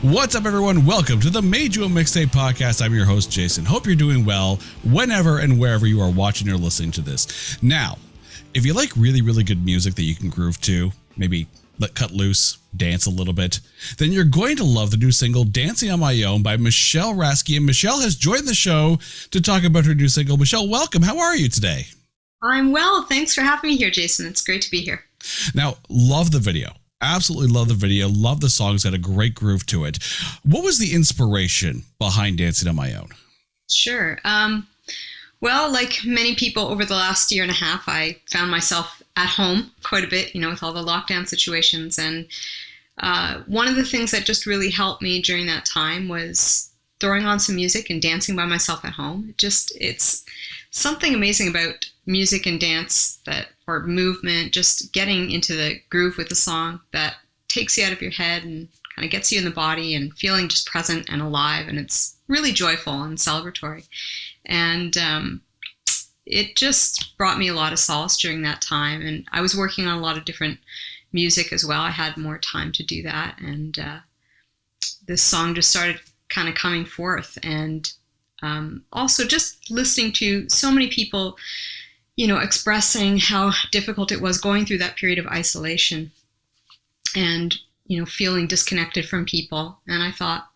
What's up, everyone? Welcome to the Made You a Mixtape podcast. I'm your host, Jason. Hope you're doing well whenever and wherever you are watching or listening to this. Now, if you like really, really good music that you can groove to, maybe let cut loose, dance a little bit, then you're going to love the new single Dancing on My Own by Michelle Rasky. And Michelle has joined the show to talk about her new single. Michelle, welcome. How are you today? I'm well. Thanks for having me here, Jason. It's great to be here. Now, love the video. Absolutely love the video. Love the song. It's got a great groove to it. What was the inspiration behind Dancing on My Own? Sure. Well, like many people over the last year and a half, I found myself at home quite a bit, with all the lockdown situations. And one of the things that just really helped me during that time was throwing on some music and dancing by myself at home. It's something amazing about music and dance or movement, just getting into the groove with the song that takes you out of your head and kind of gets you in the body and feeling just present and alive. And it's really joyful and celebratory. And it just brought me a lot of solace during that time. And I was working on a lot of different music as well. I had more time to do that. And this song just started kind of coming forth. And also just listening to so many people, expressing how difficult it was going through that period of isolation and, feeling disconnected from people. And I thought,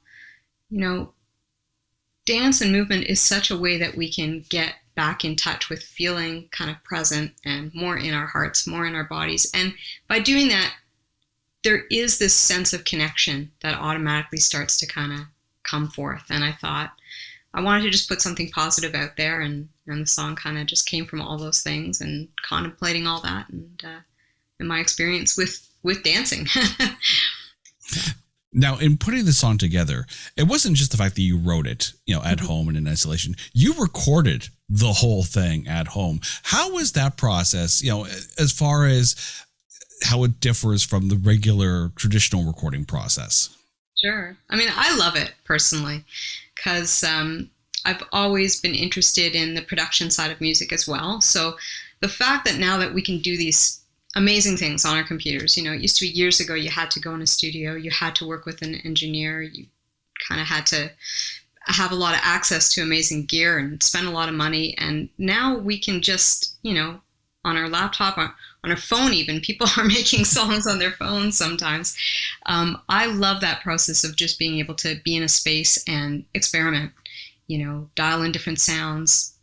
dance and movement is such a way that we can get back in touch with feeling kind of present and more in our hearts, more in our bodies. And by doing that, there is this sense of connection that automatically starts to kind of come forth. And I thought, I wanted to just put something positive out there, and the song kind of just came from all those things and contemplating all that and my experience with dancing. Now, in putting the song together, it wasn't just the fact that you wrote it, at home and in isolation. You recorded the whole thing at home. How was that process, as far as how it differs from the regular traditional recording process? Sure. I mean, I love it personally because I've always been interested in the production side of music as well. So the fact that now that we can do these amazing things on our computers, it used to be years ago you had to go in a studio, you had to work with an engineer, you kind of had to have a lot of access to amazing gear and spend a lot of money. And now we can just, on our laptop, on our phone even, people are making songs on their phones sometimes. I love that process of just being able to be in a space and experiment, dial in different sounds,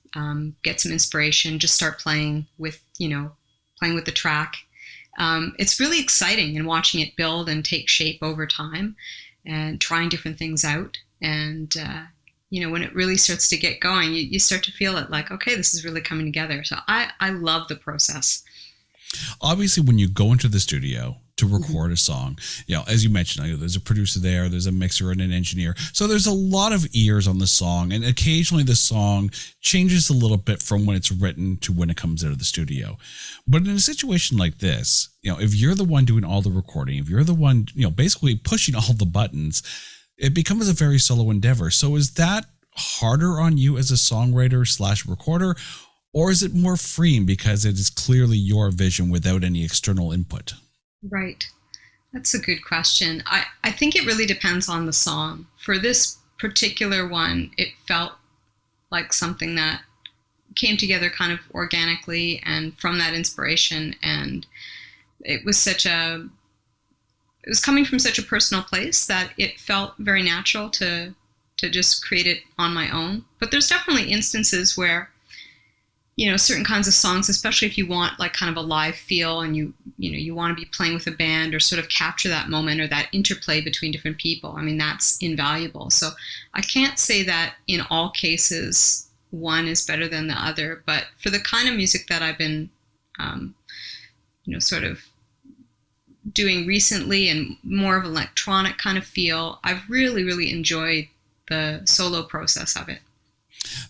get some inspiration, just start playing with the track. It's really exciting and watching it build and take shape over time and trying different things out. And, when it really starts to get going, you start to feel it like, okay, this is really coming together. So I love the process. Obviously, when you go into the studio to record a song, as you mentioned, there's a producer there, there's a mixer and an engineer. So there's a lot of ears on the song, and occasionally the song changes a little bit from when it's written to when it comes out of the studio. But in a situation like this, if you're the one doing all the recording, if you're the one, basically pushing all the buttons, it becomes a very solo endeavor. So is that harder on you as a songwriter / recorder? Or is it more freeing because it is clearly your vision without any external input? Right. That's a good question. I think it really depends on the song. For this particular one, it felt like something that came together kind of organically and from that inspiration. And it was coming from such a personal place that it felt very natural to just create it on my own. But there's definitely instances where certain kinds of songs, especially if you want like kind of a live feel and you want to be playing with a band or sort of capture that moment or that interplay between different people. I mean, that's invaluable. So I can't say that in all cases one is better than the other, but for the kind of music that I've been, sort of doing recently and more of an electronic kind of feel, I've really, really enjoyed the solo process of it.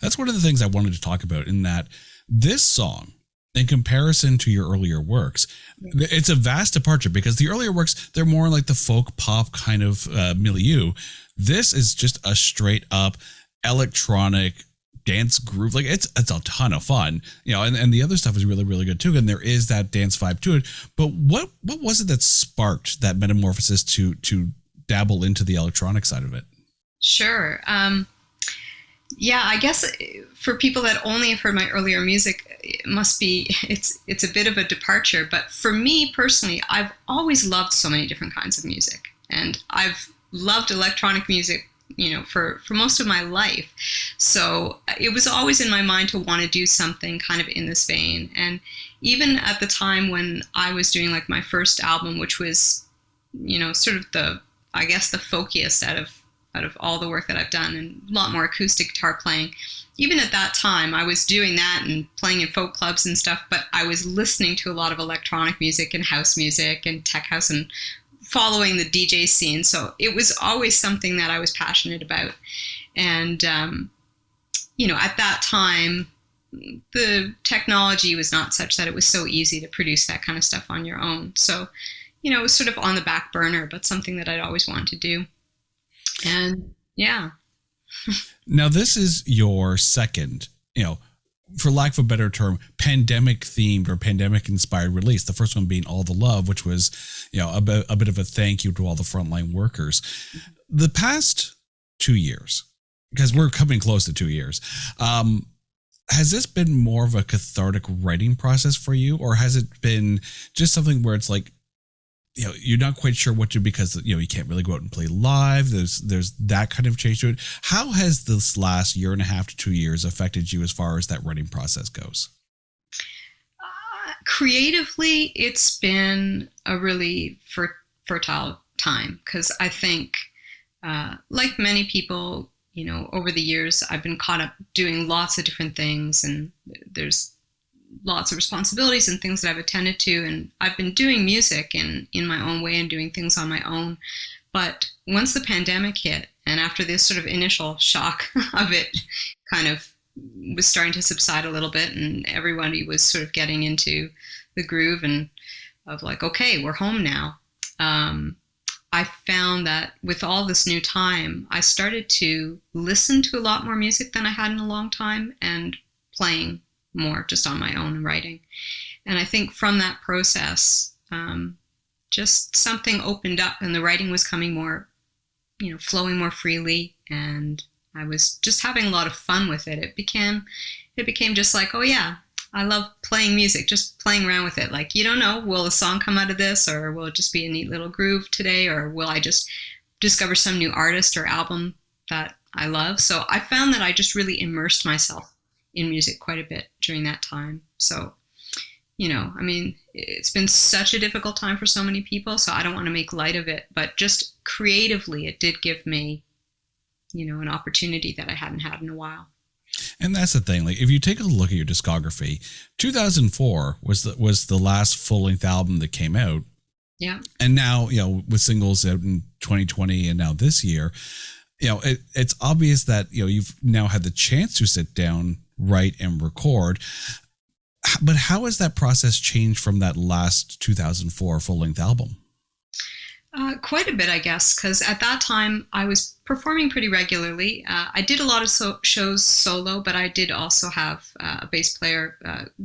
That's one of the things I wanted to talk about, in that this song, in comparison to your earlier works, it's a vast departure, because the earlier works, they're more like the folk pop kind of milieu. This is just a straight up electronic dance groove. Like it's a ton of fun, and the other stuff is really, really good too. And there is that dance vibe to it. But what was it that sparked that metamorphosis to dabble into the electronic side of it? Sure. Yeah, I guess for people that only have heard my earlier music, it's a bit of a departure. But for me personally, I've always loved so many different kinds of music, and I've loved electronic music, for most of my life. So it was always in my mind to want to do something kind of in this vein. And even at the time when I was doing like my first album, which was, sort of the folkiest out of all the work that I've done, and a lot more acoustic guitar playing. Even at that time, I was doing that and playing in folk clubs and stuff, but I was listening to a lot of electronic music and house music and tech house and following the DJ scene. So it was always something that I was passionate about. And, at that time, the technology was not such that it was so easy to produce that kind of stuff on your own. So, it was sort of on the back burner, but something that I'd always wanted to do. And yeah. Now, this is your second, for lack of a better term, pandemic themed or pandemic inspired release. The first one being All the Love, which was, a bit of a thank you to all the frontline workers. The past 2 years, because we're coming close to 2 years, has this been more of a cathartic writing process for you, or has it been just something where it's like, you're not quite sure what to do because, you can't really go out and play live. There's that kind of change to it. How has this last year and a half to 2 years affected you as far as that writing process goes? Creatively, it's been a really fertile time, because I think, like many people, over the years, I've been caught up doing lots of different things, and there's lots of responsibilities and things that I've attended to, and I've been doing music in my own way and doing things on my own. But once the pandemic hit, and after this sort of initial shock of it kind of was starting to subside a little bit, and everybody was sort of getting into the groove and of like, okay, we're home now. I found that with all this new time, I started to listen to a lot more music than I had in a long time, and playing more just on my own and writing. And I think from that process, just something opened up, and the writing was coming more, flowing more freely, and I was just having a lot of fun with it. It became just like, oh yeah, I love playing music, just playing around with it. Like, you don't know, will a song come out of this, or will it just be a neat little groove today, or will I just discover some new artist or album that I love? So I found that I just really immersed myself in music quite a bit during that time. So, it's been such a difficult time for so many people, so I don't want to make light of it, but just creatively, it did give me, an opportunity that I hadn't had in a while. And that's the thing. Like, if you take a look at your discography, 2004 was the last full-length album that came out. Yeah. And now, with singles out in 2020 and now this year, it's obvious that, you've now had the chance to sit down, write, and record. But how has that process changed from that last 2004 full-length album? Quite a bit, I guess, because at that time I was performing pretty regularly. I did a lot of shows solo, but I did also have a bass player,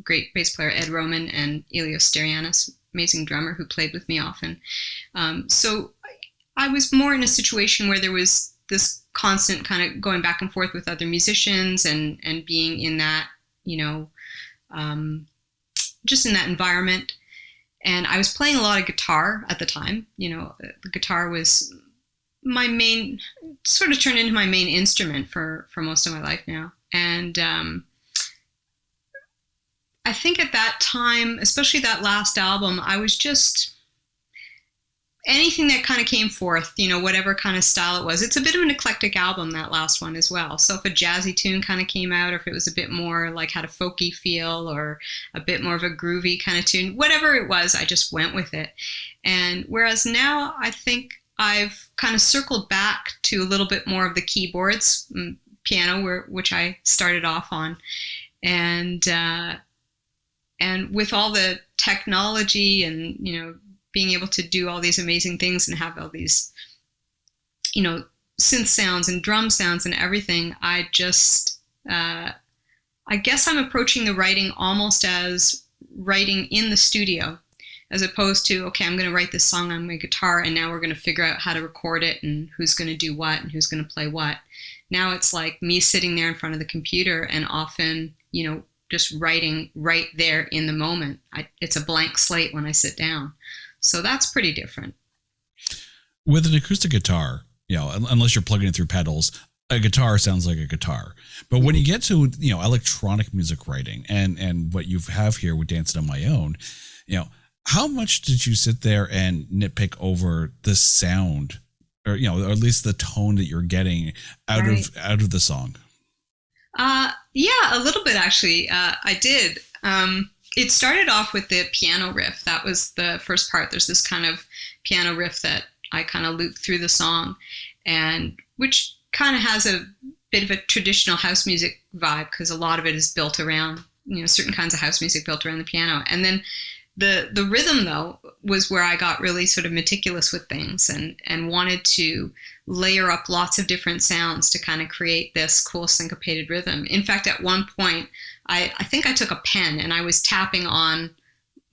great bass player, Ed Roman, and Elios Sterianis, amazing drummer who played with me often. So I was more in a situation where there was this constant kind of going back and forth with other musicians and being in that, just in that environment. And I was playing a lot of guitar at the time. The guitar was my main, sort of turned into my main instrument for most of my life now. And I think at that time, especially that last album, I was just, anything that kind of came forth, whatever kind of style it was. It's a bit of an eclectic album, that last one as well. So if a jazzy tune kind of came out, or if it was a bit more like had a folky feel, or a bit more of a groovy kind of tune, whatever it was, I just went with it. And whereas now I think I've kind of circled back to a little bit more of the keyboards, piano, which I started off on. And with all the technology and, being able to do all these amazing things and have all these, synth sounds and drum sounds and everything, I just, I guess I'm approaching the writing almost as writing in the studio. as opposed to, okay, I'm going to write this song on my guitar and now we're going to figure out how to record it and who's going to do what and who's going to play what. Now it's like me sitting there in front of the computer and often, just writing right there in the moment. It's a blank slate when I sit down. So that's pretty different. With an acoustic guitar, unless you're plugging it through pedals, a guitar sounds like a guitar. But when you get to, electronic music writing and what you have here with Dancing on My Own, how much did you sit there and nitpick over the sound or at least the tone that you're getting out of the song? Yeah, a little bit actually. I did. It started off with the piano riff. That was the first part. There's this kind of piano riff that I kind of loop through the song, and which kind of has a bit of a traditional house music vibe because a lot of it is built around, certain kinds of house music built around the piano. And then the rhythm, though, was where I got really sort of meticulous with things and wanted to layer up lots of different sounds to kind of create this cool syncopated rhythm. In fact, at one point, I think I took a pen and I was tapping on,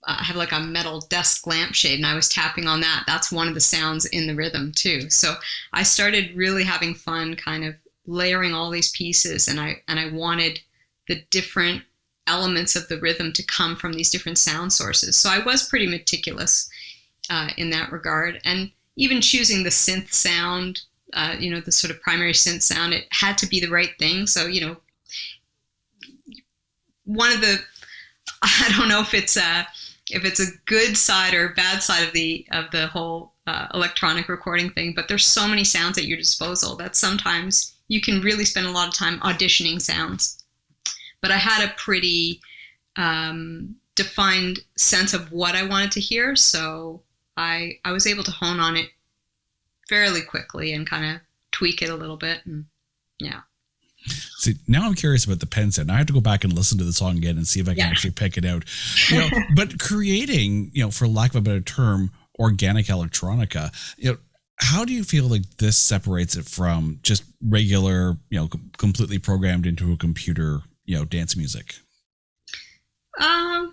I have like a metal desk lampshade and I was tapping on that. That's one of the sounds in the rhythm too. So I started really having fun kind of layering all these pieces, and I wanted the different elements of the rhythm to come from these different sound sources. So I was pretty meticulous in that regard. And even choosing the synth sound, the sort of primary synth sound, it had to be the right thing. So, one of the, I don't know if it's a good side or bad side of the whole electronic recording thing, but there's so many sounds at your disposal that sometimes you can really spend a lot of time auditioning sounds. But I had a pretty defined sense of what I wanted to hear, so I was able to hone on it fairly quickly and kind of tweak it a little bit. And yeah. See, now I'm curious about the pen sound. I have to go back and listen to the song again and see if I can actually pick it out. But creating, for lack of a better term, organic electronica, how do you feel like this separates it from just regular, completely programmed into a computer, dance music? I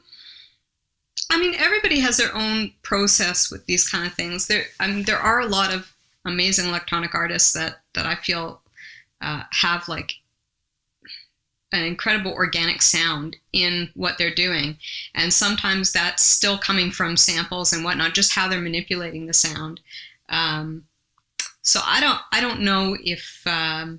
mean, everybody has their own process with these kind of things. There are a lot of amazing electronic artists that I feel have like an incredible organic sound in what they're doing. And sometimes that's still coming from samples and whatnot, just how they're manipulating the sound. So I don't know if, I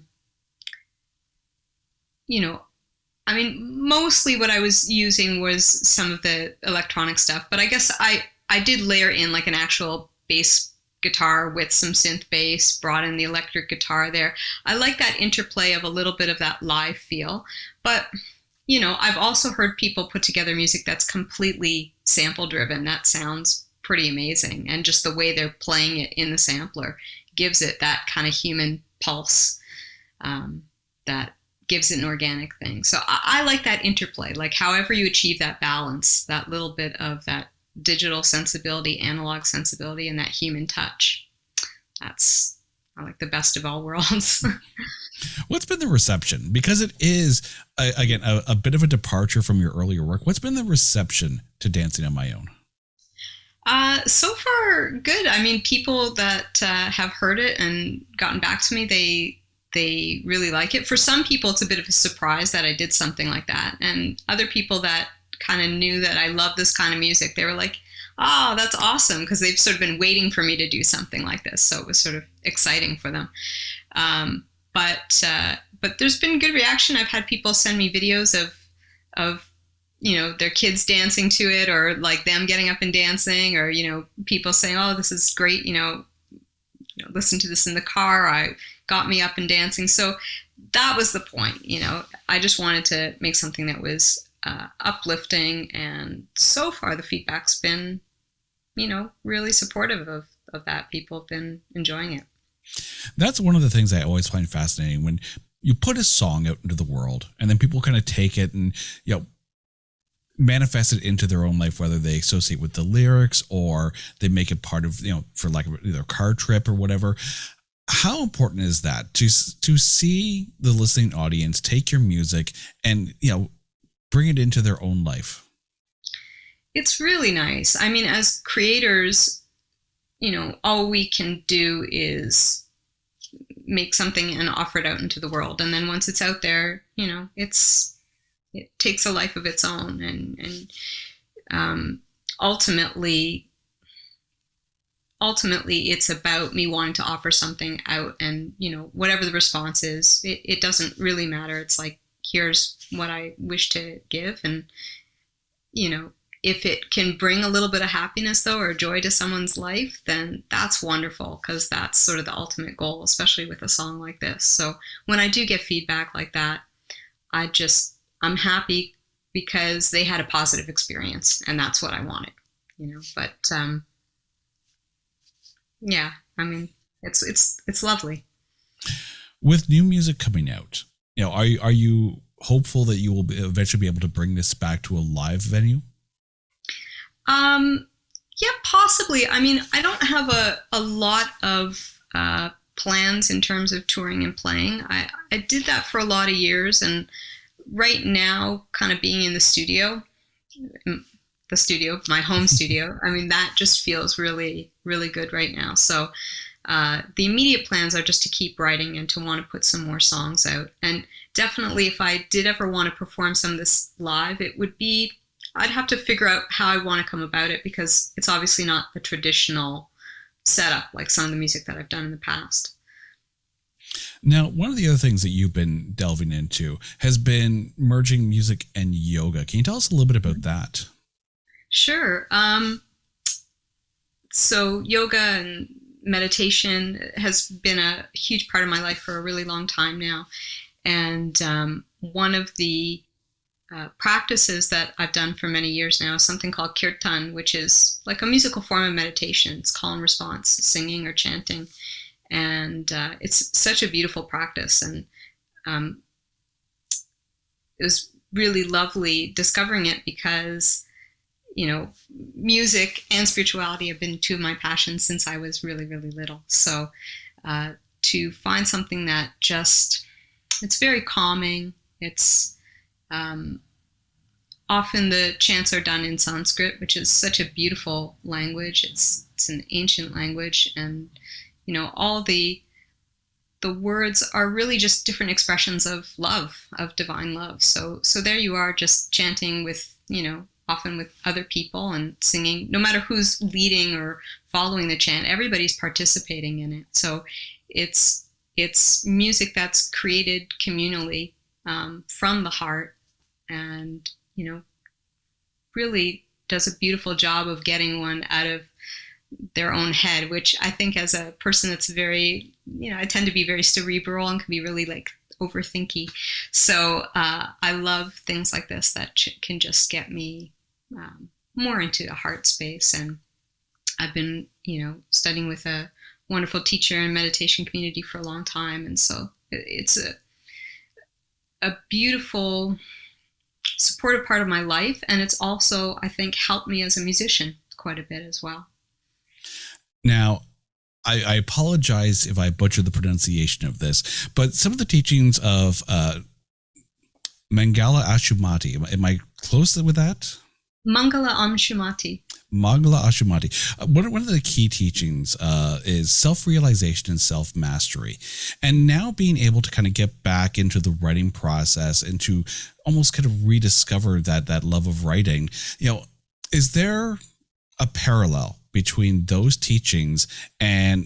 mean, mostly what I was using was some of the electronic stuff, but I guess I did layer in like an actual bass guitar with some synth bass, brought in the electric guitar there. I like that interplay of a little bit of that live feel, but I've also heard people put together music that's completely sample driven. That sounds pretty amazing. And just the way they're playing it in the sampler gives it that kind of human pulse, that gives it an organic thing. So I like that interplay, like however you achieve that balance, that little bit of that digital sensibility, analog sensibility, and that human touch. I like the best of all worlds. What's been the reception? Because it is, again, a bit of a departure from your earlier work. What's been the reception to Dancing on My Own? So far, good. I mean, people that have heard it and gotten back to me, they really like it. For some people, it's a bit of a surprise that I did something like that. And other people that kind of knew that I love this kind of music, they were like, oh, that's awesome, because they've sort of been waiting for me to do something like this. So it was sort of exciting for them. But there's been good reaction. I've had people send me videos of their kids dancing to it, or like them getting up and dancing, or people saying, oh, this is great, listen to this in the car, I got me up and dancing. So that was the point. I just wanted to make something that was uplifting, and so far the feedback's been really supportive of that. People have been enjoying it. That's one of the things I always find fascinating, when you put a song out into the world and then people kind of take it and manifest it into their own life, whether they associate with the lyrics or they make it part of, for like either car trip or whatever. How important is that to see the listening audience take your music and, bring it into their own life? It's really nice. I mean, as creators, all we can do is make something and offer it out into the world. And then once it's out there, it takes a life of its own. And ultimately, it's about me wanting to offer something out, and whatever the response is, it doesn't really matter. It's like, here's what I wish to give, and if it can bring a little bit of happiness though, or joy to someone's life, then that's wonderful, because that's sort of the ultimate goal, especially with a song like this. So when I do get feedback like that, I'm happy because they had a positive experience, and that's what I wanted, but yeah, I mean, it's lovely. With new music coming out, are you hopeful that you will eventually be able to bring this back to a live venue? Yeah, possibly. I mean, I don't have a lot of plans in terms of touring and playing. I did that for a lot of years, and right now, kind of being in the studio, my home studio, I mean, that just feels really, really good right now. So the immediate plans are just to keep writing and to want to put some more songs out. And definitely, if I did ever want to perform some of this live, I'd have to figure out how I want to come about it, because it's obviously not the traditional setup like some of the music that I've done in the past. Now, one of the other things that you've been delving into has been merging music and yoga. Can you tell us a little bit about that? Sure. So yoga and meditation has been a huge part of my life for a really long time now. And one of the practices that I've done for many years now is something called kirtan, which is like a musical form of meditation. It's call and response, singing or chanting. And it's such a beautiful practice. And it was really lovely discovering it, because music and spirituality have been two of my passions since I was really, really little. So to find something that it's very calming. It's often the chants are done in Sanskrit, which is such a beautiful language. It's an ancient language, and all the words are really just different expressions of love, of divine love. So there you are, just chanting with often with other people and singing. No matter who's leading or following the chant, everybody's participating in it. So it's music that's created communally from the heart, and really does a beautiful job of getting one out of their own head, which I think, as a person that's very, I tend to be very cerebral and can be really like overthinky. So I love things like this that can just get me more into a heart space. And I've been, studying with a wonderful teacher in meditation community for a long time. And so it's a beautiful, supportive part of my life. And it's also, I think, helped me as a musician quite a bit as well. Now, I apologize if I butcher the pronunciation of this, but some of the teachings of Mangala Ashumati, am I close with that? Mangala Ashumati. Mangala Ashumati. One of the key teachings is self-realization and self-mastery. And now being able to kind of get back into the writing process and to almost kind of rediscover that love of writing, is there a parallel between those teachings and,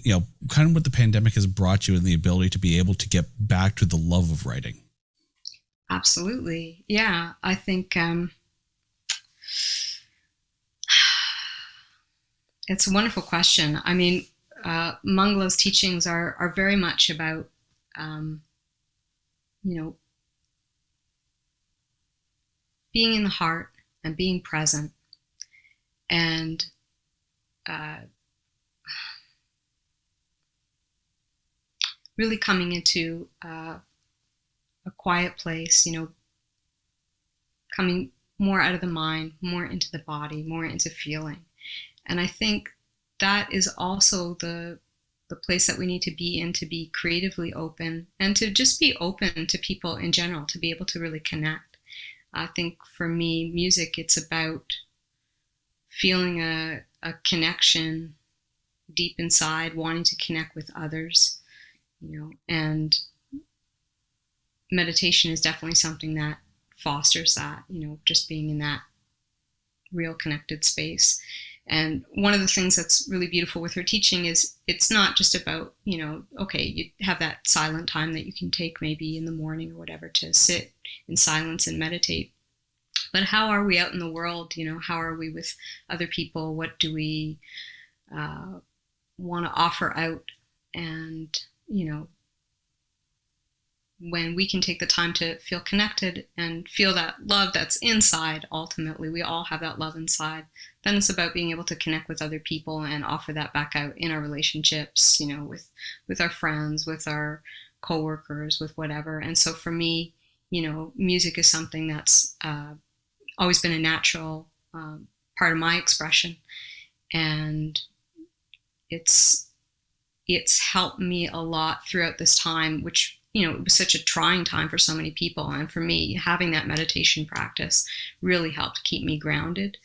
kind of what the pandemic has brought you and the ability to be able to get back to the love of writing? Absolutely. Yeah. I think it's a wonderful question. I mean, Mangala's teachings are very much about, being in the heart and being present, and really coming into a quiet place, coming more out of the mind, more into the body, more into feeling. And I think that is also the place that we need to be in, to be creatively open and to just be open to people in general, to be able to really connect. I think for me, music, it's about feeling a connection deep inside, wanting to connect with others, and meditation is definitely something that fosters that, just being in that real connected space. And one of the things that's really beautiful with her teaching is it's not just about, okay, you have that silent time that you can take maybe in the morning or whatever to sit in silence and meditate. But how are we out in the world? How are we with other people? What do we want to offer out? And, when we can take the time to feel connected and feel that love that's inside, ultimately, we all have that love inside, then it's about being able to connect with other people and offer that back out in our relationships, with our friends, with our coworkers, with whatever. And so for me, music is something that's always been a natural part of my expression. And it's helped me a lot throughout this time, which, it was such a trying time for so many people. And for me, having that meditation practice really helped keep me grounded.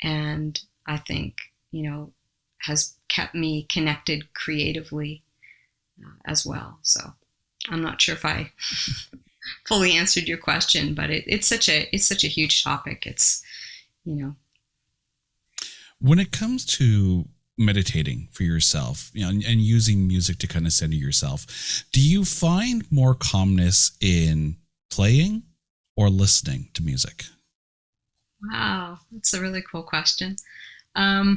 And I think, has kept me connected creatively as well. So I'm not sure if I fully answered your question, but it's such a huge topic. It's, When it comes to meditating for yourself, and using music to kind of center yourself, do you find more calmness in playing or listening to music? Wow, that's a really cool question. I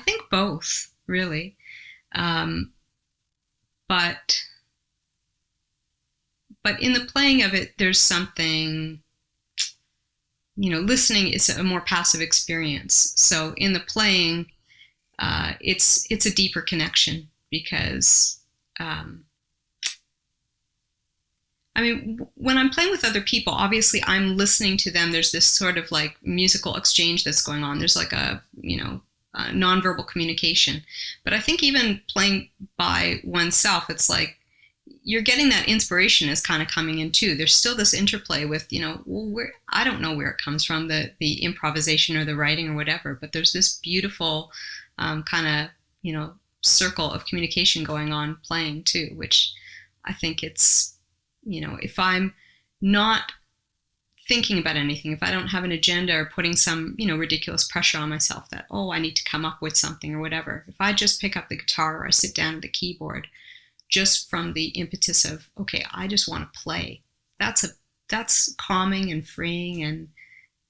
think both, really. But in the playing of it, there's something, listening is a more passive experience. So in the playing, it's a deeper connection because, when I'm playing with other people, obviously I'm listening to them. There's this sort of like musical exchange that's going on. There's like a nonverbal communication. But I think even playing by oneself, it's like you're getting that inspiration is kind of coming in too. There's still this interplay with, I don't know where it comes from, the improvisation or the writing or whatever, but there's this beautiful kind of, circle of communication going on playing too, which I think it's, if I'm not thinking about anything, if I don't have an agenda or putting some, ridiculous pressure on myself that, I need to come up with something or whatever. If I just pick up the guitar or I sit down at the keyboard, just from the impetus of, okay, I just want to play. That's calming and freeing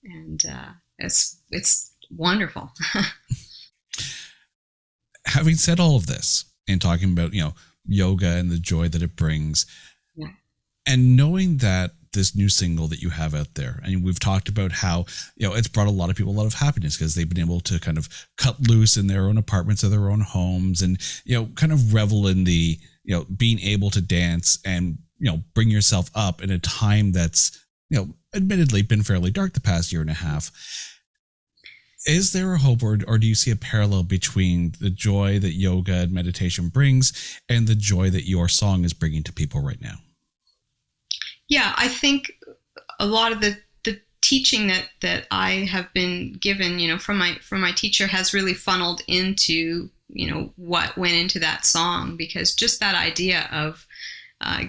and it's wonderful. Having said all of this and talking about, yoga and the joy that it brings, Yeah. and knowing that this new single that you have out there, and we've talked about how, it's brought a lot of people a lot of happiness because they've been able to kind of cut loose in their own apartments or their own homes and, kind of revel in the, being able to dance and, bring yourself up in a time that's, admittedly been fairly dark the past year and a half. Is there a hope or do you see a parallel between the joy that yoga and meditation brings and the joy that your song is bringing to people right now? Yeah, I think a lot of the teaching that I have been given, from my teacher has really funneled into, what went into that song, because just that idea of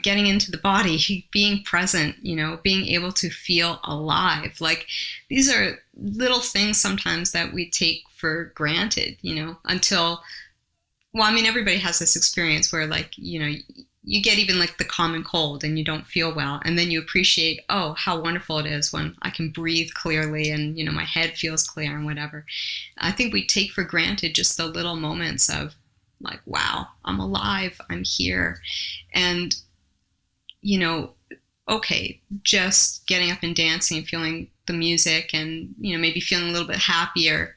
getting into the body, being present, being able to feel alive. Like these are little things sometimes that we take for granted, until, everybody has this experience where you get even like the common cold and you don't feel well. And then you appreciate, how wonderful it is when I can breathe clearly and, my head feels clear and whatever. I think we take for granted just the little moments of like, wow, I'm alive, I'm here. And, okay, just getting up and dancing and feeling the music and, maybe feeling a little bit happier.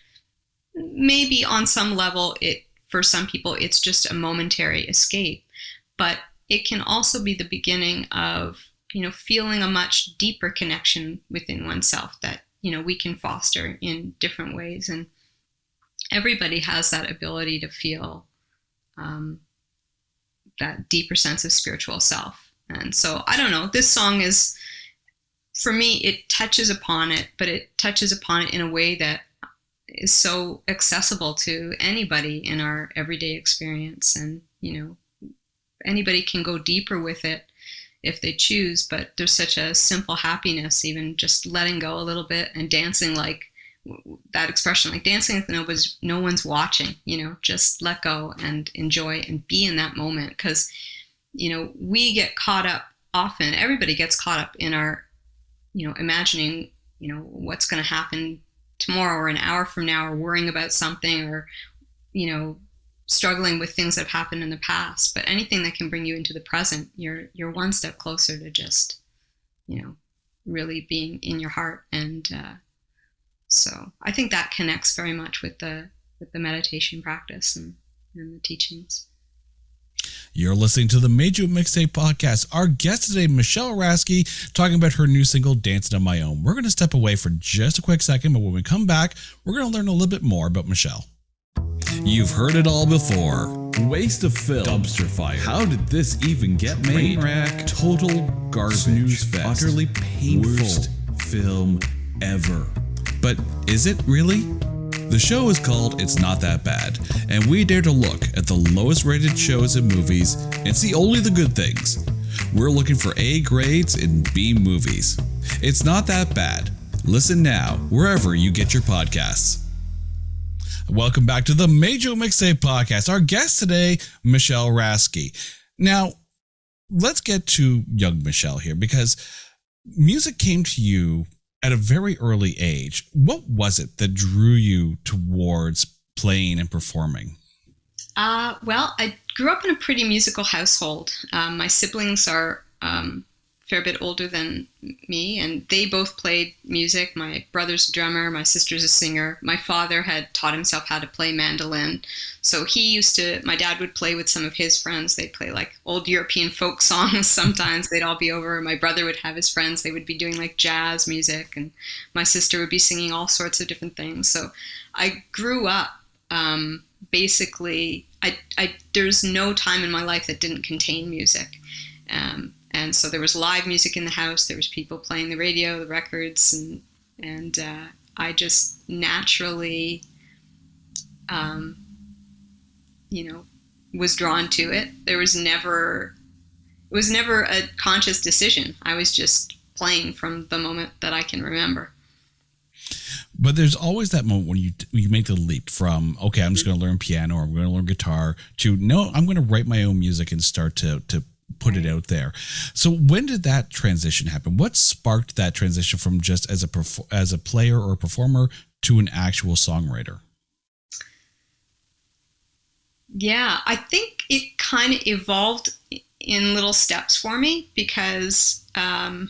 Maybe on some level, for some people, it's just a momentary escape. But it can also be the beginning of, feeling a much deeper connection within oneself that, we can foster in different ways. And everybody has that ability to feel that deeper sense of spiritual self. And so, I don't know, this song is, for me, it touches upon it, but it touches upon it in a way that is so accessible to anybody in our everyday experience. And, anybody can go deeper with it if they choose, but there's such a simple happiness, even just letting go a little bit and dancing, like that expression, like dancing if no one's watching, just let go and enjoy and be in that moment. Because, we get caught up often, everybody gets caught up in our, imagining, what's going to happen tomorrow or an hour from now, or worrying about something, or, struggling with things that have happened in the past. But anything that can bring you into the present, you're one step closer to just, really being in your heart. And so I think that connects very much with the meditation practice and the teachings. You're listening to the Major Mixtape Podcast. Our guest today, Michelle Rasky, talking about her new single, Dancing on My Own. We're going to step away for just a quick second, but when we come back, we're going to learn a little bit more about Michelle. You've heard it all before. Waste of film. Dumpster fire. How did this even get made? Train wreck. Total garbage. Snooze fest. Utterly painful. Worst film ever. But is it really? The show is called It's Not That Bad, and we dare to look at the lowest rated shows and movies and see only the good things. We're looking for A grades in B movies. It's Not That Bad. Listen now, wherever you get your podcasts. Welcome back to the Major Mixtape Podcast. Our guest today, Michelle Rasky. Now, let's get to young Michelle here, because music came to you at a very early age. What was it that drew you towards playing and performing? Well, I grew up in a pretty musical household. My siblings are fair bit older than me, and they both played music. My brother's a drummer, my sister's a singer. My father had taught himself how to play mandolin. So my dad would play with some of his friends. They'd play like old European folk songs. Sometimes they'd all be over. My brother would have his friends. They would be doing like jazz music, and my sister would be singing all sorts of different things. So I grew up, basically, there's no time in my life that didn't contain music. And so there was live music in the house. There was people playing the radio, the records, and I just naturally, was drawn to it. It was never a conscious decision. I was just playing from the moment that I can remember. But there's always that moment when you make the leap from, okay, I'm just going to learn piano, or I'm going to learn guitar, to, no, I'm going to write my own music and start to put it out there. So when did that transition happen? What sparked that transition from just as a player or a performer to an actual songwriter? Yeah, I think it kind of evolved in little steps for me, because, I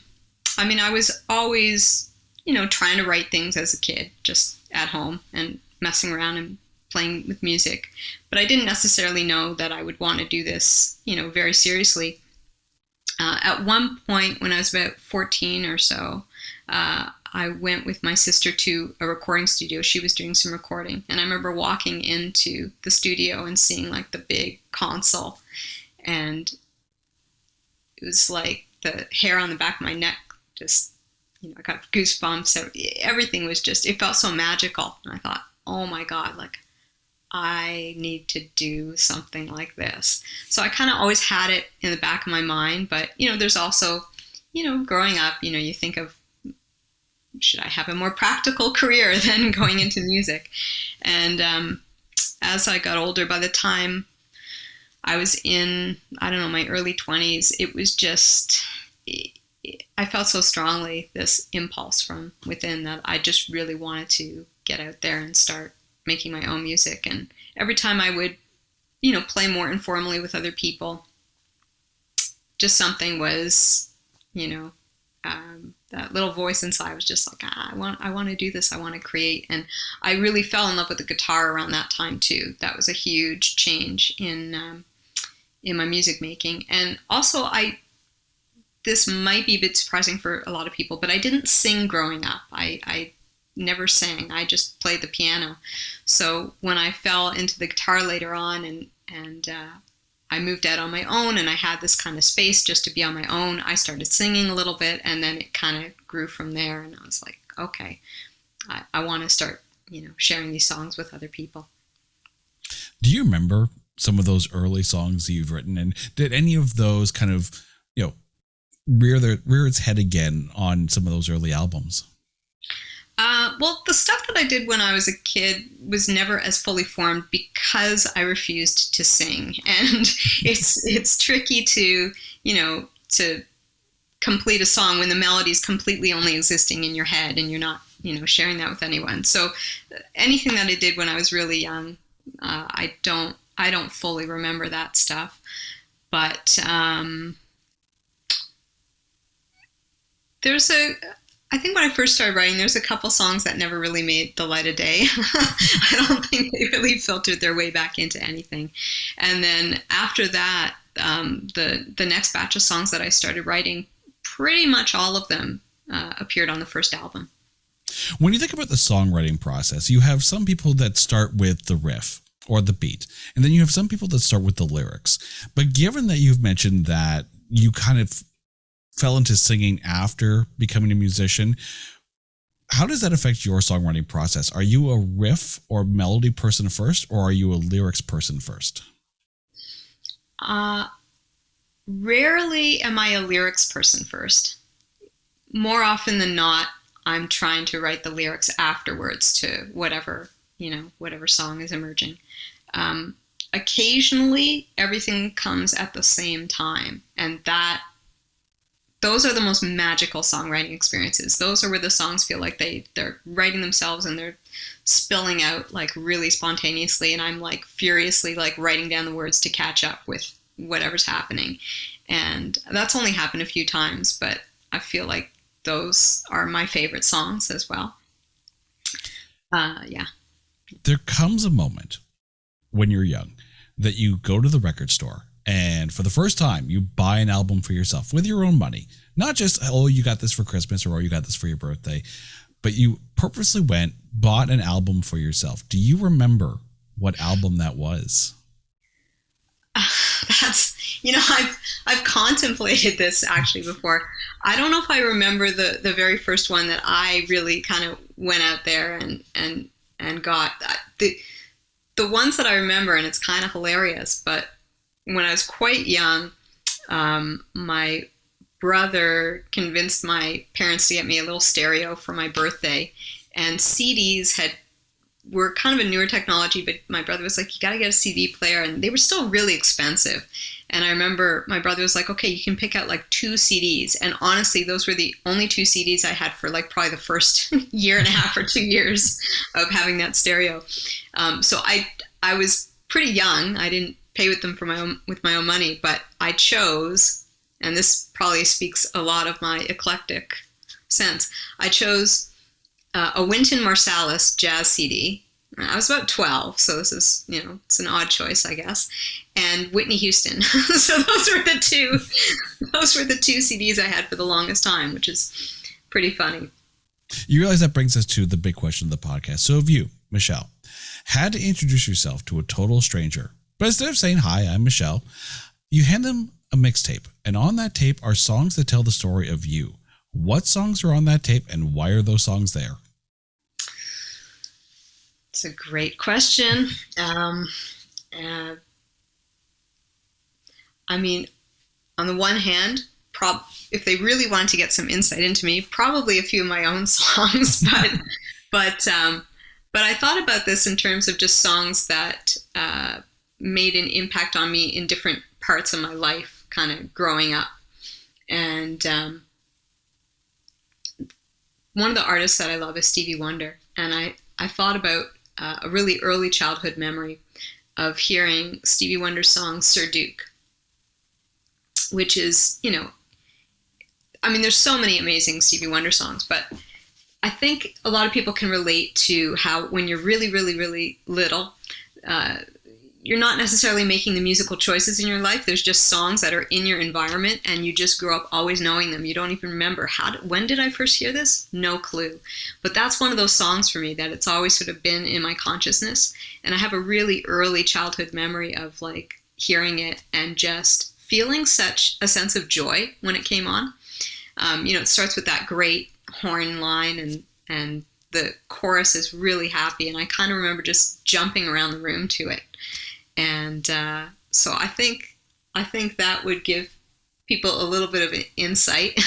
was always, trying to write things as a kid, just at home and messing around and playing with music. But I didn't necessarily know that I would want to do this, very seriously. At one point when I was about 14 or so, I went with my sister to a recording studio. She was doing some recording. And I remember walking into the studio and seeing like the big console. And it was like the hair on the back of my neck just, I got goosebumps. So everything was just, it felt so magical. And I thought, oh my God, like, I need to do something like this. So I kind of always had it in the back of my mind. But, there's also, growing up, you think of, should I have a more practical career than going into music? And as I got older, by the time I was in, my early 20s, it was just, I felt so strongly this impulse from within that I just really wanted to get out there and start making my own music. And every time I would, play more informally with other people, just something was, that little voice inside was just like, I want to do this. I want to create. And I really fell in love with the guitar around that time too. That was a huge change in my music making. And also this might be a bit surprising for a lot of people, but I didn't sing growing up. I never sang. I just played the piano. So when I fell into the guitar later on and I moved out on my own and I had this kind of space just to be on my own, I started singing a little bit, and then it kind of grew from there. And I was like, okay, I want to start sharing these songs with other people. Do you remember some of those early songs you've written, and did any of those kind of, rear its head again on some of those early albums? Well, the stuff that I did when I was a kid was never as fully formed because I refused to sing, and it's tricky to complete a song when the melody is completely only existing in your head and you're not sharing that with anyone. So anything that I did when I was really young, I don't fully remember that stuff, but I think when I first started writing, there's a couple songs that never really made the light of day. I don't think they really filtered their way back into anything. And then after that, the next batch of songs that I started writing, pretty much all of them appeared on the first album. When you think about the songwriting process, you have some people that start with the riff or the beat, and then you have some people that start with the lyrics. But given that you've mentioned that you kind of fell into singing after becoming a musician, how does that affect your songwriting process? Are you a riff or melody person first, or are you a lyrics person first? Rarely am I a lyrics person first. More often than not, I'm trying to write the lyrics afterwards to whatever song is emerging. Occasionally, everything comes at the same time, and those are the most magical songwriting experiences. Those are where the songs feel like they're writing themselves and they're spilling out like really spontaneously, and I'm like furiously like writing down the words to catch up with whatever's happening. And that's only happened a few times, but I feel like those are my favorite songs as well. Yeah. There comes a moment when you're young that you go to the record store and for the first time you buy an album for yourself with your own money. Not just, oh, you got this for Christmas or oh, you got this for your birthday, but you purposely bought an album for yourself. Do you remember what album that was? I've contemplated this actually before. I don't know if I remember the very first one that I really kind of went out there and got. The ones that I remember, and it's kind of hilarious, but when I was quite young, my brother convinced my parents to get me a little stereo for my birthday, and CDs were kind of a newer technology, but my brother was like, you got to get a CD player, and they were still really expensive. And I remember my brother was like, okay, you can pick out like 2 CDs. And honestly, those were the only 2 CDs I had for like probably the first year and a half or 2 years of having that stereo. So I was pretty young. I didn't pay with them with my own money, but I chose, and this probably speaks a lot of my eclectic sense, I chose a Wynton Marsalis jazz CD. I was about 12, so this is, it's an odd choice, I guess. And Whitney Houston. So those were the two CDs I had for the longest time, which is pretty funny. You realize that brings us to the big question of the podcast. So if you, Michelle, had to introduce yourself to a total stranger, but instead of saying, hi, I'm Michelle, you hand them a mixtape, and on that tape are songs that tell the story of you. What songs are on that tape, and why are those songs there? It's a great question. I mean, on the one hand, if they really wanted to get some insight into me, probably a few of my own songs, but I thought about this in terms of just songs that made an impact on me in different parts of my life, kind of growing up. And one of the artists that I love is Stevie Wonder, and I thought about a really early childhood memory of hearing Stevie Wonder's song Sir Duke, which is, there's so many amazing Stevie Wonder songs, but I think a lot of people can relate to how when you're really, really, really little, you're not necessarily making the musical choices in your life. There's just songs that are in your environment and you just grow up always knowing them. You don't even remember when did I first hear this? No clue. But that's one of those songs for me that it's always sort of been in my consciousness. And I have a really early childhood memory of like hearing it and just feeling such a sense of joy when it came on. It starts with that great horn line and the chorus is really happy, and I kind of remember just jumping around the room to it. And so I think that would give people a little bit of an insight.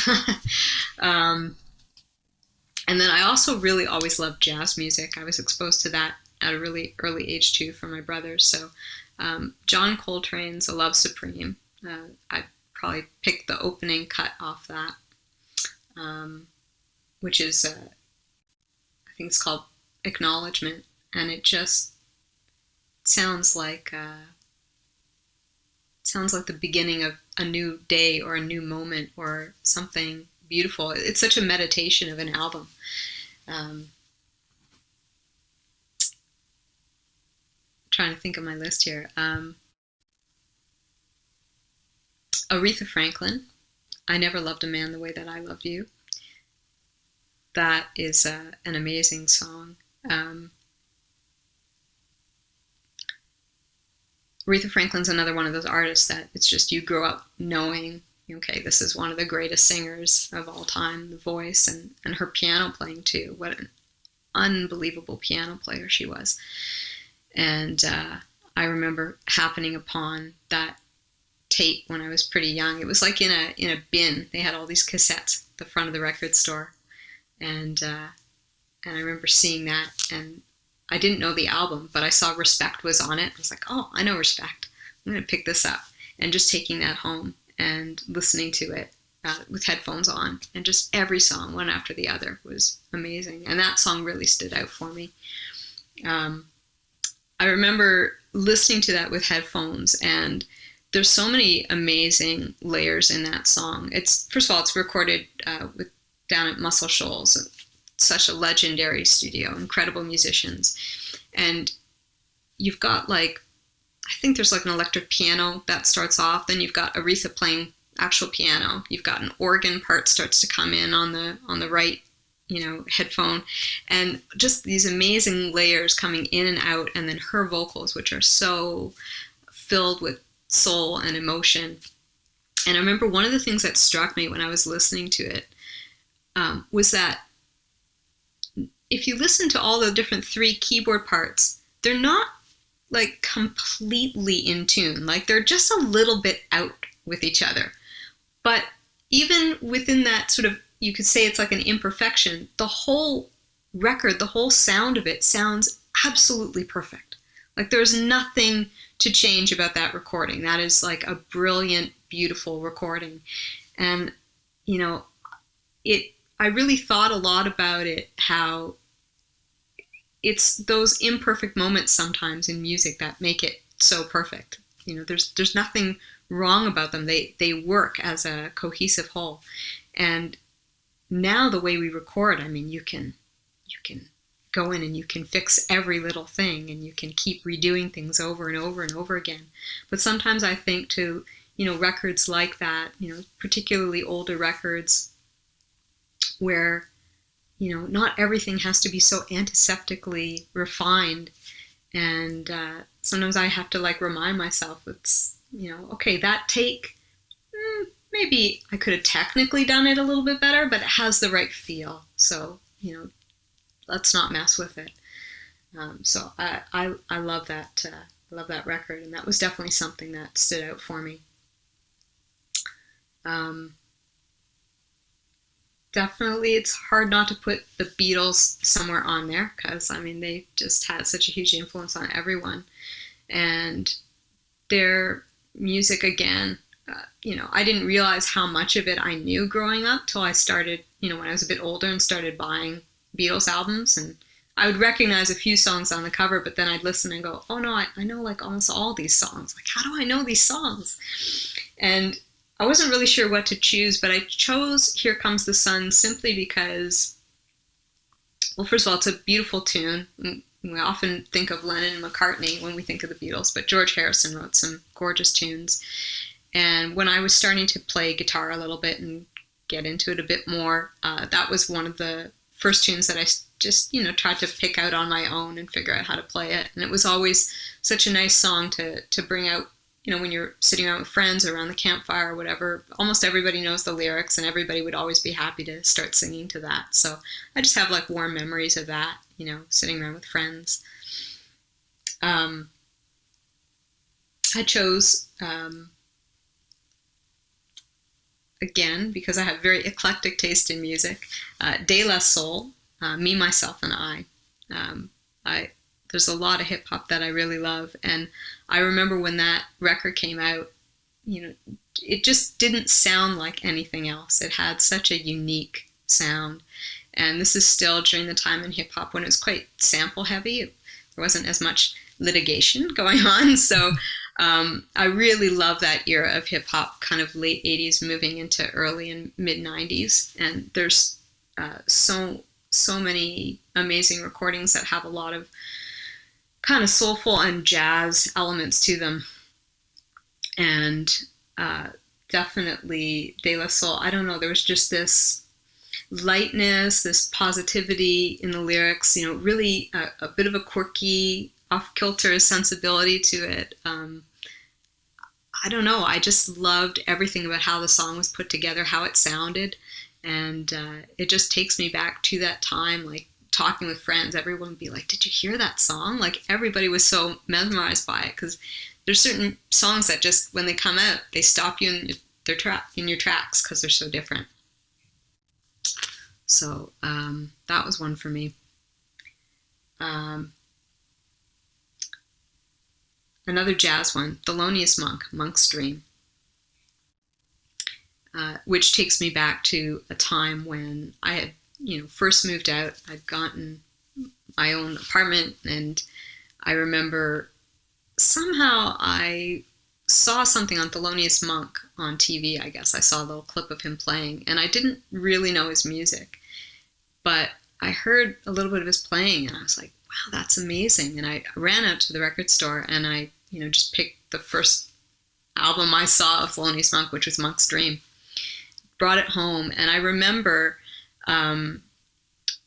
And then I also really always loved jazz music. I was exposed to that at a really early age too from my brothers. So John Coltrane's "A Love Supreme," I'd probably pick the opening cut off that, which is I think it's called "Acknowledgement," and it just sounds like the beginning of a new day or a new moment or something beautiful. It's such a meditation of an album. Trying to think of my list here. Aretha Franklin, "I Never Loved a Man the Way That I Love You." That is an amazing song. Aretha Franklin's another one of those artists that it's just you grow up knowing, okay, this is one of the greatest singers of all time, the voice and her piano playing too. What an unbelievable piano player she was. And I remember happening upon that tape when I was pretty young. It was like in a bin. They had all these cassettes at the front of the record store. And I remember seeing that, and I didn't know the album, but I saw Respect was on it. I was like, oh, I know Respect. I'm going to pick this up. And just taking that home and listening to it with headphones on. And just every song, one after the other, was amazing. And that song really stood out for me. I remember listening to that with headphones, and there's so many amazing layers in that song. First of all, it's recorded down at Muscle Shoals, such a legendary studio, incredible musicians. And you've got I think there's an electric piano that starts off, then you've got Aretha playing actual piano. You've got an organ part starts to come in on the right, headphone, and just these amazing layers coming in and out, and then her vocals, which are so filled with soul and emotion. And I remember one of the things that struck me when I was listening to it was that if you listen to all the different 3 keyboard parts, they're not completely in tune. They're just a little bit out with each other. But even within that sort of, you could say it's like an imperfection, the whole record, the whole sound of it sounds absolutely perfect. There's nothing to change about that recording. That is a brilliant, beautiful recording. And, I really thought a lot about it, how it's those imperfect moments sometimes in music that make it so perfect. There's nothing wrong about them. They work as a cohesive whole. And now the way we record, you can go in and you can fix every little thing, and you can keep redoing things over and over and over again. But sometimes I think to, records like that, particularly older records where, not everything has to be so antiseptically refined. And sometimes I have to remind myself, it's, okay, that take, maybe I could have technically done it a little bit better, but it has the right feel. So, let's not mess with it. So I love that. I love that record, and that was definitely something that stood out for me. Definitely, it's hard not to put the Beatles somewhere on there, because they just had such a huge influence on everyone, and their music again. I didn't realize how much of it I knew growing up till I started, when I was a bit older and started buying Beatles albums, and I would recognize a few songs on the cover, but then I'd listen and go, oh no, I know almost all these songs. How do I know these songs? And I wasn't really sure what to choose, but I chose Here Comes the Sun simply because, well, first of all, it's a beautiful tune. We often think of Lennon and McCartney when we think of the Beatles, but George Harrison wrote some gorgeous tunes. And when I was starting to play guitar a little bit and get into it a bit more, that was one of the first tunes that I just, tried to pick out on my own and figure out how to play it. And it was always such a nice song to bring out when you're sitting around with friends or around the campfire or whatever, almost everybody knows the lyrics and everybody would always be happy to start singing to that. So I just have like warm memories of that, sitting around with friends. I chose, again, because I have very eclectic taste in music, De La Soul, Me, Myself, and I. There's a lot of hip hop that I really love. And I remember when that record came out, it just didn't sound like anything else. It had such a unique sound. And this is still during the time in hip hop when it was quite sample heavy. There wasn't as much litigation going on. So I really love that era of hip hop, kind of late 80s moving into early and mid 90s. And there's so many amazing recordings that have a lot of kind of soulful and jazz elements to them. And definitely De La Soul, I don't know, there was just this lightness, this positivity in the lyrics, really a bit of a quirky, off-kilter sensibility to it. I don't know, I just loved everything about how the song was put together, how it sounded, and it just takes me back to that time, like talking with friends, everyone would be like, did you hear that song? Like everybody was so mesmerized by it, because there's certain songs that just, when they come out, they stop you in your tracks because they're so different. So that was one for me. Another jazz one, Thelonious Monk, Monk's Dream, which takes me back to a time when I had, first moved out. I'd gotten my own apartment, and I remember somehow I saw something on Thelonious Monk on TV, I guess. I saw a little clip of him playing, and I didn't really know his music, but I heard a little bit of his playing, and I was like, wow, that's amazing. And I ran out to the record store, and I, just picked the first album I saw of Thelonious Monk, which was Monk's Dream. Brought it home, and I remember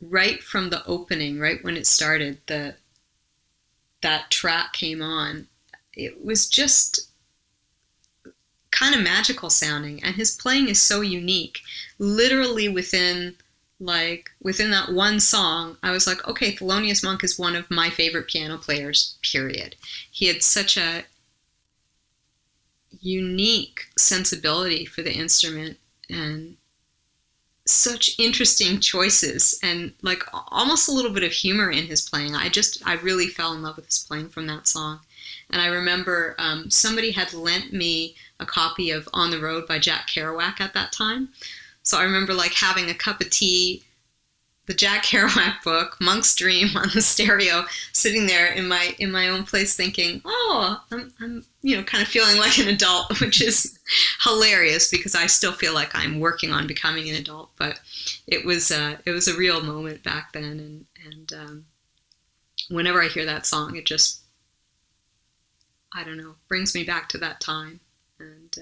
right from the opening, right when it started, that track came on. It was just kind of magical sounding, and his playing is so unique. Literally within that one song, I was like, okay, Thelonious Monk is one of my favorite piano players, period. He had such a unique sensibility for the instrument and such interesting choices and like almost a little bit of humor in his playing. I really fell in love with his playing from that song. And I remember somebody had lent me a copy of On the Road by Jack Kerouac at that time. So I remember like having a cup of tea, the Jack Kerouac book, Monk's Dream on the stereo, sitting there in my own place thinking, oh, I'm kind of feeling like an adult, which is hilarious because I still feel like I'm working on becoming an adult. But it was a real moment back then, and whenever I hear that song, it just, I don't know, brings me back to that time, and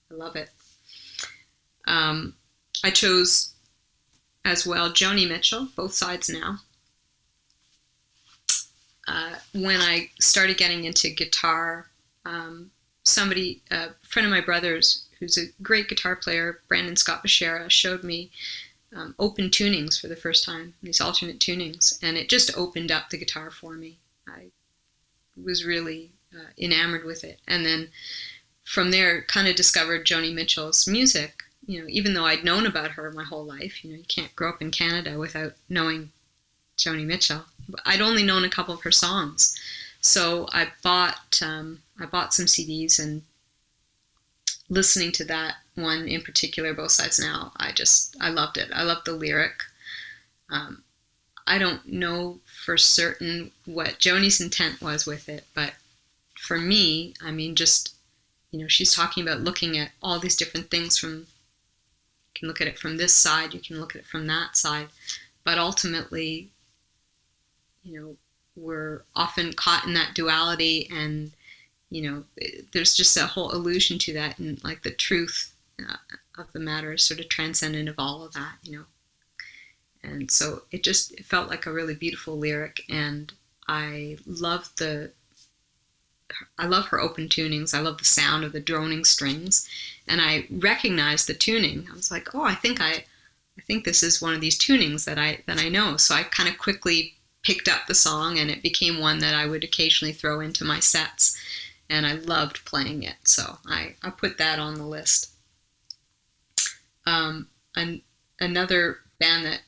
I love it. I chose as well Joni Mitchell, Both Sides Now. When I started getting into guitar, a friend of my brother's, who's a great guitar player, Brandon Scott Bashara, showed me open tunings for the first time, these alternate tunings, and it just opened up the guitar for me. I was really enamored with it. And then from there, kind of discovered Joni Mitchell's music. Even though I'd known about her my whole life, you can't grow up in Canada without knowing Joni Mitchell. I'd only known a couple of her songs. So I bought some CDs, and listening to that one in particular, Both Sides Now, I loved it. I loved the lyric. I don't know for certain what Joni's intent was with it, but for me, I mean, just, she's talking about looking at all these different things you can look at it from this side, you can look at it from that side, but ultimately, we're often caught in that duality, and, there's just a whole illusion to that, and like the truth of the matter is sort of transcendent of all of that, And so it felt like a really beautiful lyric, and I loved the I love her open tunings. I love the sound of the droning strings, and I recognized the tuning. I was like, oh, I think this is one of these tunings that I know. So I kind of quickly picked up the song, and it became one that I would occasionally throw into my sets, and I loved playing it. So I put that on the list. And another band that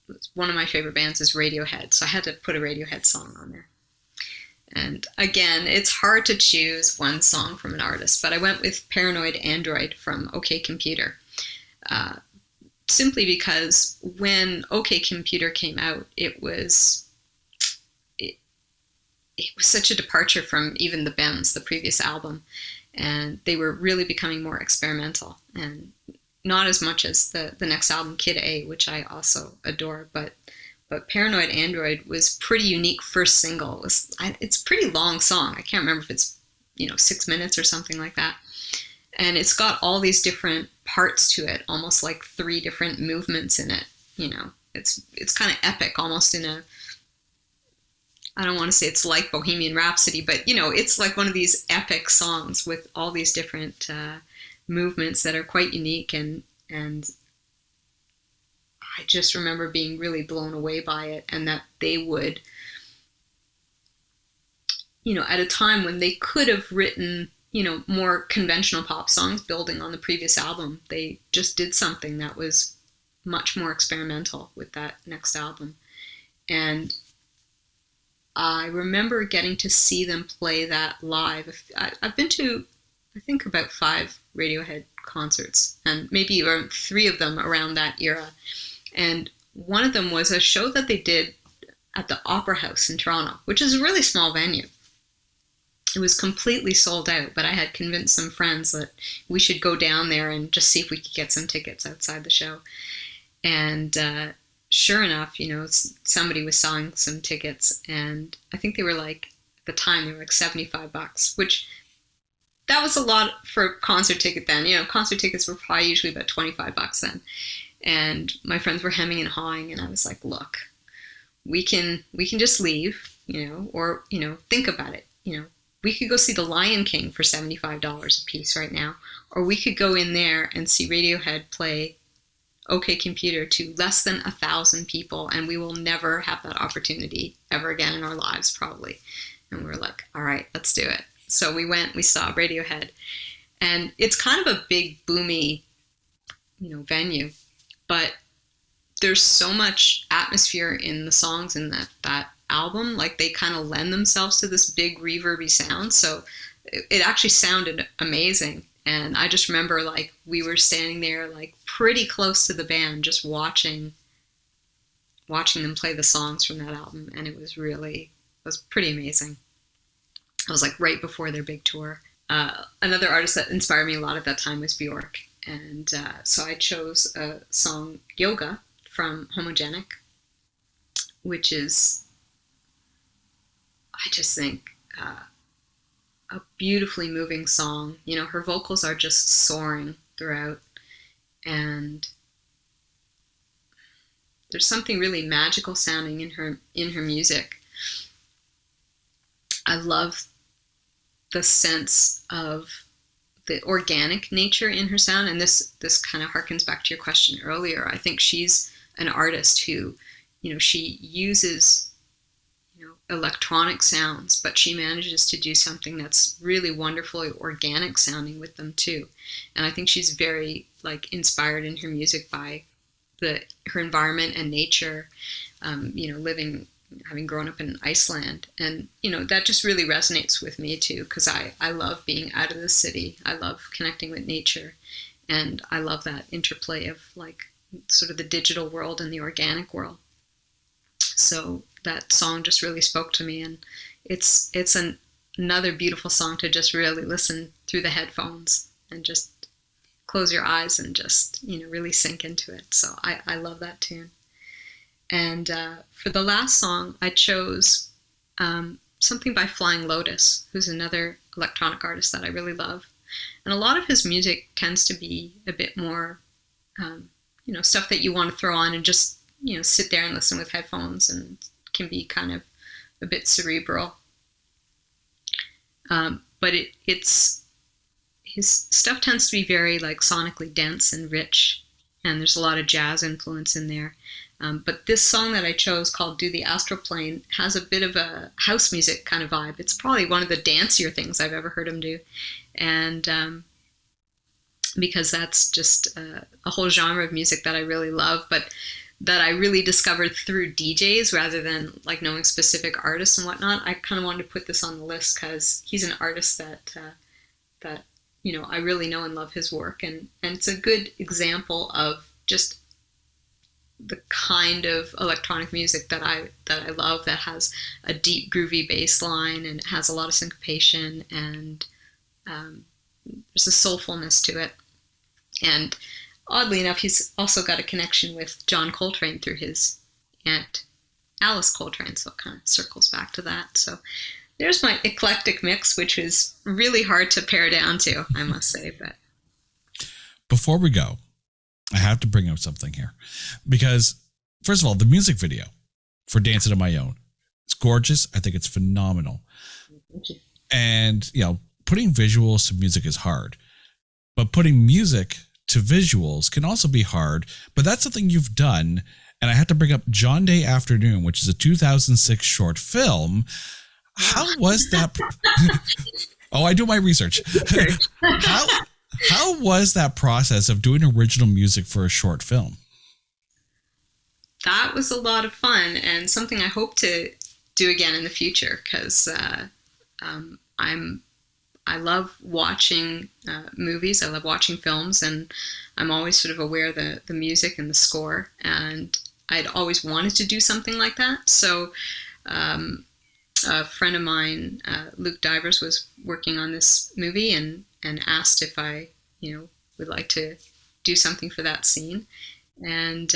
was one of my favorite bands is Radiohead, so I had to put a Radiohead song on there. And again, it's hard to choose one song from an artist, but I went with Paranoid Android from OK Computer. Simply because when OK Computer came out, it was such a departure from even the Bends, the previous album, and they were really becoming more experimental, and not as much as the next album, Kid A, which I also adore, but Paranoid Android was pretty unique. First single it's a pretty long song. I can't remember if it's 6 minutes or something like that. And it's got all these different parts to it, almost like 3 different movements in it. It's kind of epic, almost in a, I don't want to say it's like Bohemian Rhapsody, but it's like one of these epic songs with all these different movements that are quite unique, and I just remember being really blown away by it, and that they would, at a time when they could have written more conventional pop songs building on the previous album, they just did something that was much more experimental with that next album. And I remember getting to see them play that live. I've been to, I think, about 5 Radiohead concerts, and maybe around 3 of them around that era. And one of them was a show that they did at the Opera House in Toronto, which is a really small venue. It was completely sold out, but I had convinced some friends that we should go down there and just see if we could get some tickets outside the show. And sure enough, somebody was selling some tickets, and I think they were like, at the time, they were like $75, which that was a lot for a concert ticket then. Concert tickets were probably usually about $25 then. And my friends were hemming and hawing, and I was like, look, we can just leave, or, think about it. We could go see The Lion King for $75 a piece right now, or we could go in there and see Radiohead play OK Computer to less than 1,000 people, and we will never have that opportunity ever again in our lives, probably. And we were like, all right, let's do it. So we went, we saw Radiohead, and it's kind of a big, boomy, venue, but there's so much atmosphere in the songs in that album. Like, they kind of lend themselves to this big reverby sound, so it actually sounded amazing. And I just remember, like, we were standing there, like, pretty close to the band, just watching them play the songs from that album, and it was pretty amazing. It was like right before their big tour. Another artist that inspired me a lot at that time was Bjork, and so I chose a song, Yoga, from Homogenic, which is, I just think, a beautifully moving song. Her vocals are just soaring throughout, and there's something really magical sounding in her music. I love the sense of the organic nature in her sound, and this kind of harkens back to your question earlier. I think she's an artist who, she uses electronic sounds, but she manages to do something that's really wonderfully organic sounding with them too. And I think she's very, like, inspired in her music by her environment and nature, having grown up in Iceland. And, that just really resonates with me too, because I love being out of the city. I love connecting with nature, and I love that interplay of, like, sort of the digital world and the organic world. So that song just really spoke to me, and it's another beautiful song to just really listen through the headphones and just close your eyes and just, really sink into it. So I love that tune. And for the last song, I chose something by Flying Lotus, who's another electronic artist that I really love. And a lot of his music tends to be a bit more, stuff that you want to throw on and just, sit there and listen with headphones, and can be kind of a bit cerebral. But it's his stuff tends to be very like sonically dense and rich, and there's a lot of jazz influence in there. But this song that I chose, called "Do the Astral Plane," has a bit of a house music kind of vibe. It's probably one of the dancier things I've ever heard him do, and because that's just a whole genre of music that I really love, but that I really discovered through DJs rather than like knowing specific artists and whatnot. I kind of wanted to put this on the list because he's an artist that I really know and love his work, and it's a good example of just the kind of electronic music that I love, that has a deep groovy bass line and it has a lot of syncopation, and there's a soulfulness to it. And oddly enough, he's also got a connection with John Coltrane through his aunt Alice Coltrane, so it kind of circles back to that. So there's my eclectic mix, which was really hard to pare down to, I must say. But before we go, I have to bring up something here, because first of all, the music video for "Dancing on My Own" is gorgeous. I think it's phenomenal. thank you. And putting visuals to music is hard, but putting music to visuals can also be hard. But that's something you've done. And I have to bring up John Day Afternoon, which is a 2006 short film. How was that? Oh, I do my research. How was that process of doing original music for a short film? That was a lot of fun, and something I hope to do again in the future, because I love watching movies. I love watching films, and I'm always sort of aware of the music and the score, and I'd always wanted to do something like that. So a friend of mine, Luke Divers, was working on this movie and asked if I, would like to do something for that scene. And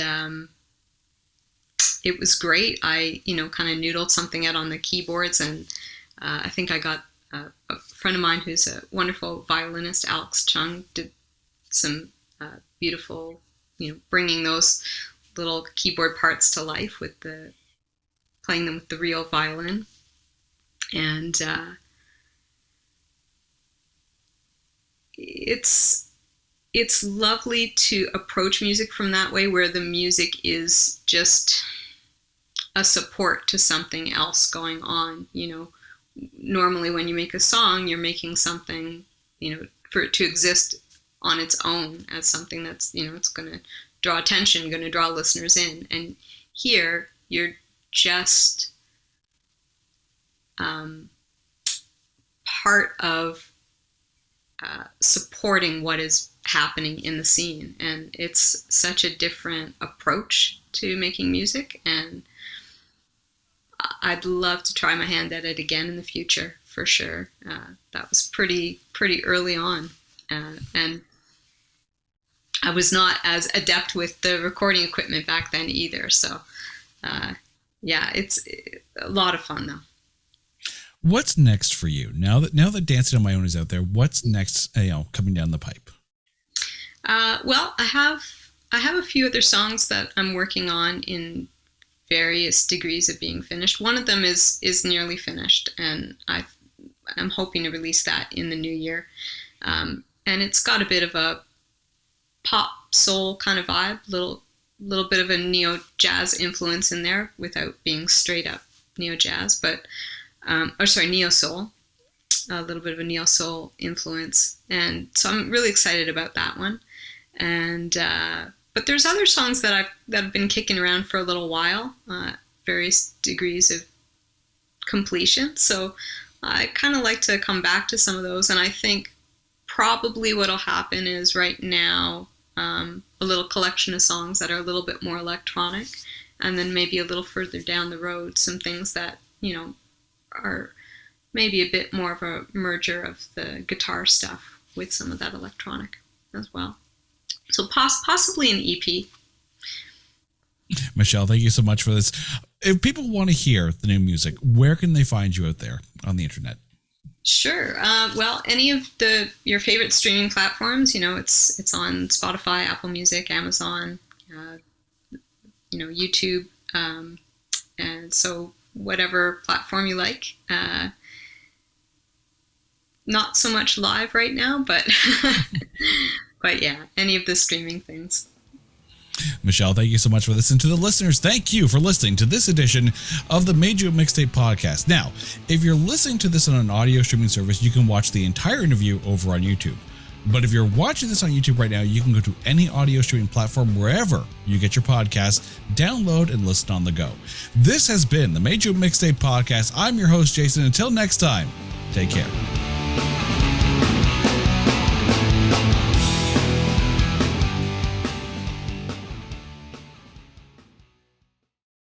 it was great. I, kind of noodled something out on the keyboards, and I think I got a friend of mine who's a wonderful violinist, Alex Chung, did some beautiful, bringing those little keyboard parts to life with playing them with the real violin. And it's lovely to approach music from that way, where the music is just a support to something else going on. Normally when you make a song, you're making something, for it to exist on its own as something that's, it's going to draw attention, going to draw listeners in. And here you're just part of supporting what is happening in the scene. And it's such a different approach to making music, and I'd love to try my hand at it again in the future, for sure. That was pretty early on, and I was not as adept with the recording equipment back then either. So yeah, it's a lot of fun though. What's next for you now that "Dancing on My Own" is out there? What's next, coming down the pipe? Well, I have a few other songs that I'm working on in various degrees of being finished. One of them is nearly finished, and I'm hoping to release that in the new year. And it's got a bit of a pop soul kind of vibe, little bit of a neo jazz influence in there without being straight up neo jazz, but neo soul, a little bit of a neo soul influence. And so I'm really excited about that one. And but there's other songs that have been kicking around for a little while, various degrees of completion. So I kind of like to come back to some of those. And I think probably what'll happen is right now a little collection of songs that are a little bit more electronic, and then maybe a little further down the road some things that are maybe a bit more of a merger of the guitar stuff with some of that electronic as well. So possibly an EP. Michelle, thank you so much for this. If people want to hear the new music, where can they find you out there on the internet? Sure. Well, any of your favorite streaming platforms. It's on Spotify, Apple Music, Amazon, YouTube, and so whatever platform you like. Not so much live right now, but but yeah, any of the streaming things. Michelle, thank you so much for listening. To the listeners, thank you for listening to this edition of the Made You Mixtape podcast. Now, if you're listening to this on an audio streaming service, you can watch the entire interview over on YouTube. But if you're watching this on YouTube right now, you can go to any audio streaming platform wherever you get your podcast, download and listen on the go. This has been the Made You Mixtape podcast. I'm your host, Jason. Until next time, take care.